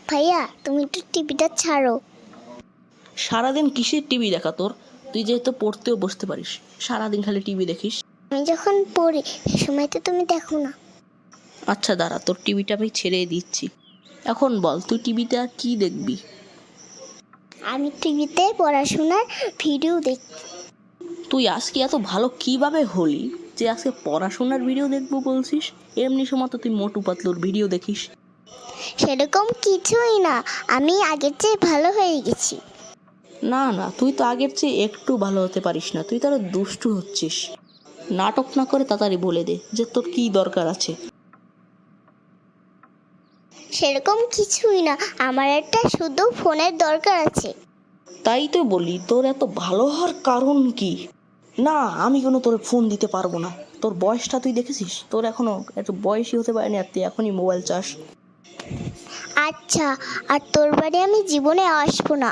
ভাইয়া তুমি একটু টিভিটা ছাড়ো। সারাদিন কিসের টিভি দেখা তোর? তুই যেহেতু পড়তেও বসতে পারিস, সারাদিন খালি টিভি দেখিস। আমি যখন পড়ি সে সময় তো তুমি দেখো না। আচ্ছা দাঁড়া, তোর টিভিটা আমি ছেড়ে দিচ্ছি। এখন বল, তুই টিভিতে আর কি দেখবি? আমি টিভিতে পড়াশোনার ভিডিও দেখি। তুই আজকে এত ভালো কিভাবে হলি যে আজকে পড়াশোনার ভিডিও দেখবো বলছিস? এমনি সময় তো তুই মোটু পাতলুর ভিডিও দেখিস। সেরকম কিছুই না, আমি আগের চেয়ে ভালো হয়ে গেছি। না না, তুই তো আগের চেয়ে একটু ভালো হতে পারিস না, তুই তো আরো দুষ্টু হচ্ছিস। নাটক না করে তাড়াতাড়ি বলে দে যে তোর কী দরকার আছে। সেরকম কিছুই না, আমার একটা শুধু ফোনের দরকার আছে। তাই তো বলি, তোর এত ভালো হওয়ার কারণ কি? না, আমি কোনো তোর ফোন দিতে পারবো না। তোর বয়সটা তুই দেখেছিস? তোর এখনো এত বয়সই হতে পারেনি আর তুই এখনই মোবাইল চাস। আচ্ছা, আর তোর বাড়ি আমি জীবনে আসবো না।